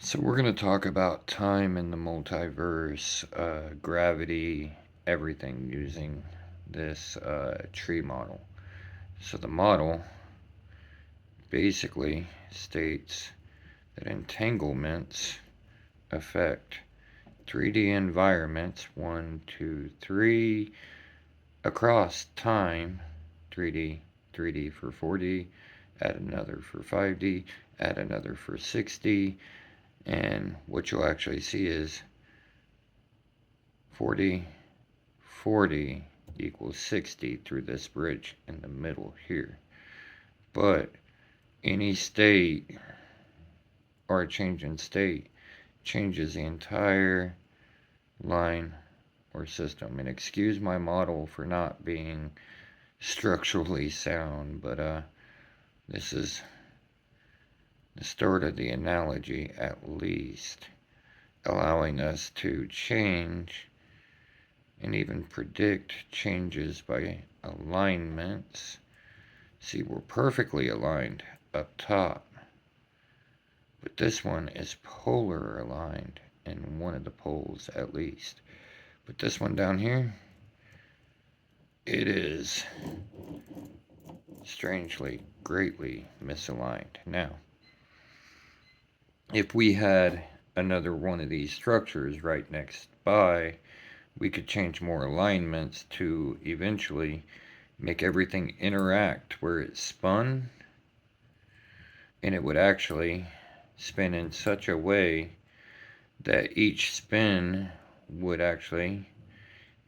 So we're going to talk about time in the multiverse, gravity, everything using this tree model. So the model basically states that entanglements affect 3D environments, 1, 2, 3, across time, 3D, 3D for 4D, add another for 5D, add another for 6D, and what you'll actually see is 40, 40 equals 60 through this bridge in the middle here. But any state or a change in state changes the entire line or system. And excuse my model for not being structurally sound, but this is the start of the analogy at least, allowing us to change and even predict changes by alignments. See, we're perfectly aligned up top, but this one is polar aligned in one of the poles at least. But this one down here, it is strangely, greatly misaligned. Now, if we had another one of these structures right next by, we could change more alignments to eventually make everything interact where it spun, and it would actually spin in such a way that each spin would actually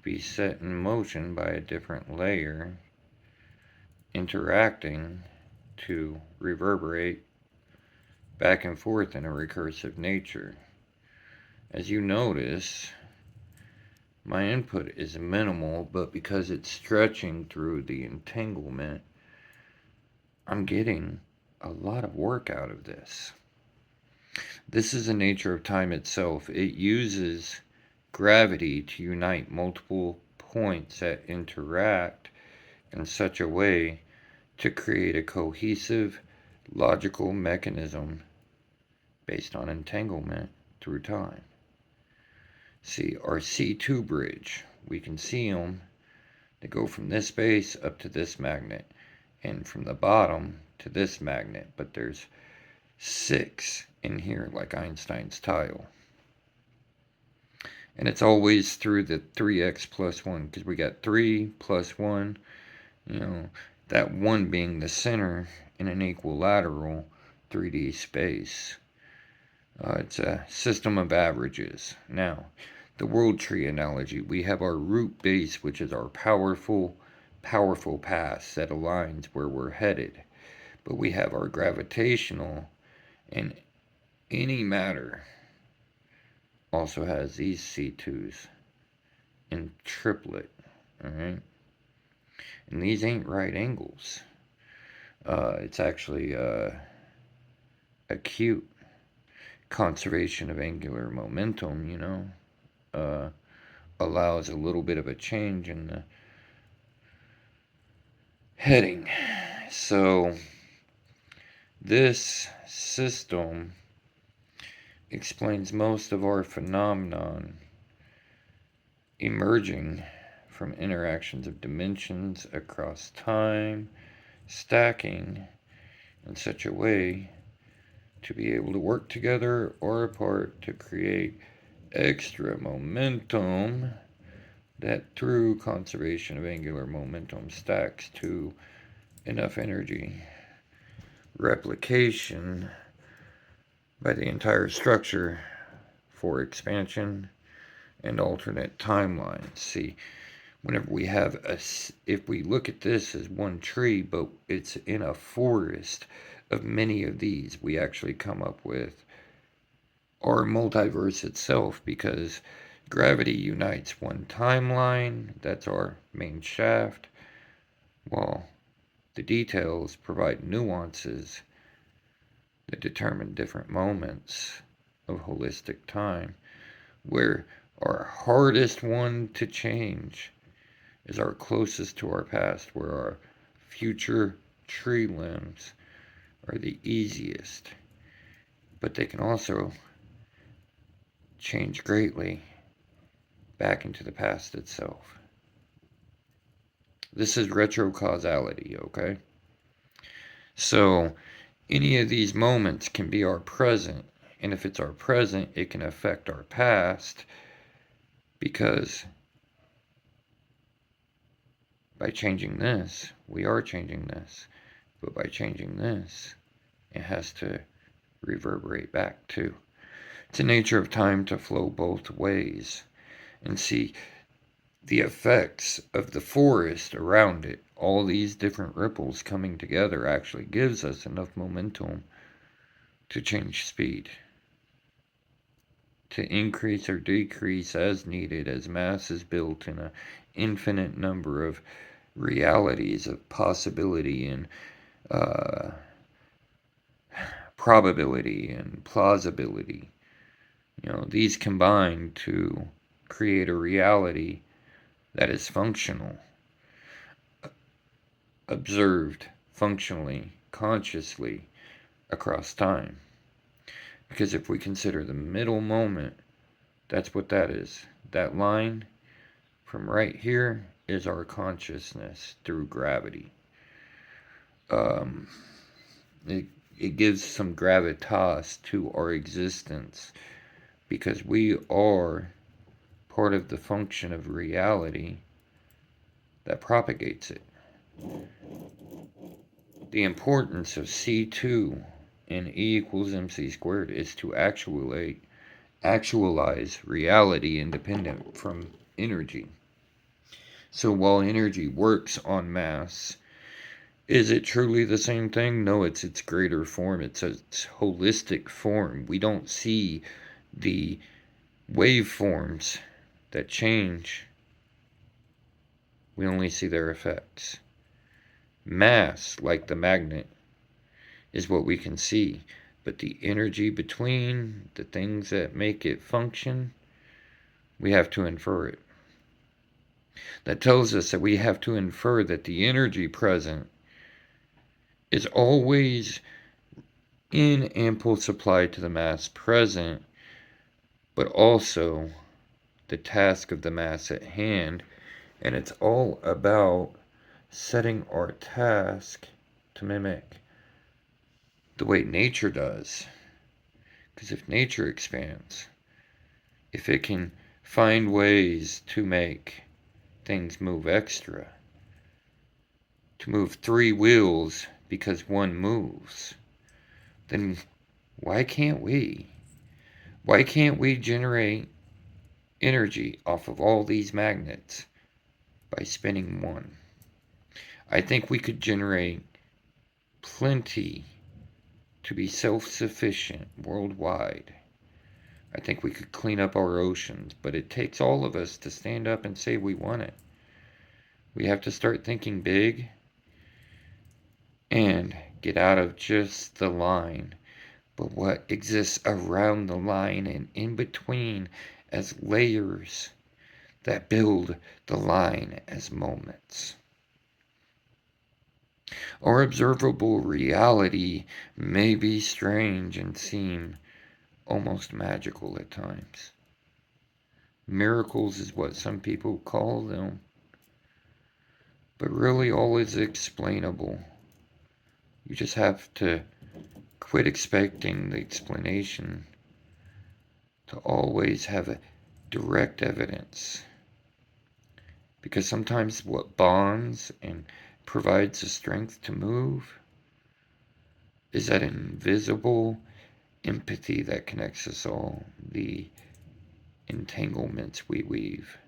be set in motion by a different layer interacting to reverberate back and forth in a recursive nature. As you notice, my input is minimal, but because it's stretching through the entanglement, I'm getting a lot of work out of this. This is the nature of time itself. It uses gravity to unite multiple points that interact in such a way to create a cohesive, logical mechanism based on entanglement through time. See, our C2 bridge, we can see them. They go from this base up to this magnet, and from the bottom to this magnet, but there's 6 in here like Einstein's tile. And it's always through the 3x plus 1, because we got 3 plus 1, that 1 being the center in an equilateral 3D space. It's a system of averages. Now, the world tree analogy, we have our root base, which is our powerful path that aligns where we're headed. But we have our gravitational, and any matter also has these C2s in triplet, alright? And these ain't right angles. It's actually acute conservation of angular momentum, allows a little bit of a change in the heading. So this system explains most of our phenomenon emerging from interactions of dimensions across time, stacking in such a way to be able to work together or apart to create extra momentum that through conservation of angular momentum stacks to enough energy replication by the entire structure for expansion and alternate timelines. See, whenever we have if we look at this as one tree, but it's in a forest of many of these, we actually come up with our multiverse itself, because gravity unites one timeline, that's our main shaft, while the details provide nuances that determine different moments of holistic time, where our hardest one to change is our closest to our past, where our future tree limbs are the easiest. But they can also change greatly back into the past itself. This is retrocausality, okay? So, any of these moments can be our present, and if it's our present, it can affect our past, because by changing this, we are changing this, but by changing this, it has to reverberate back too. It's the nature of time to flow both ways. And see, the effects of the forest around it, all these different ripples coming together, actually gives us enough momentum to change speed, to increase or decrease as needed as mass is built in an infinite number of realities of possibility and probability and plausibility. These combine to create a reality that is functional, observed functionally, consciously across time. Because if we consider the middle moment, that's what that is. That line from right here is our consciousness through gravity. It gives some gravitas to our existence, because we are part of the function of reality that propagates it. The importance of C2 and E equals MC squared is to actualize reality independent from energy. So while energy works on mass, is it truly the same thing? No, it's its greater form. It's its holistic form. We don't see the waveforms that change. We only see their effects. Mass, like the magnet, is what we can see. But the energy between the things that make it function, we have to infer it. That tells us that we have to infer that the energy present is always in ample supply to the mass present, but also the task of the mass at hand. And it's all about setting our task to mimic the way nature does. Because if nature expands, if it can find ways to make things move extra, to move 3 wheels because one moves, then why can't we? Why can't we generate energy off of all these magnets by spinning one? I think we could generate plenty to be self-sufficient worldwide. I think we could clean up our oceans, but it takes all of us to stand up and say we want it. We have to start thinking big and get out of just the line, but what exists around the line and in between as layers that build the line as moments. Our observable reality may be strange and seem almost magical at times. Miracles is what some people call them, but really all is explainable. You just have to quit expecting the explanation to always have a direct evidence. Because sometimes what bonds and provides the strength to move is that invisible empathy that connects us all, the entanglements we weave.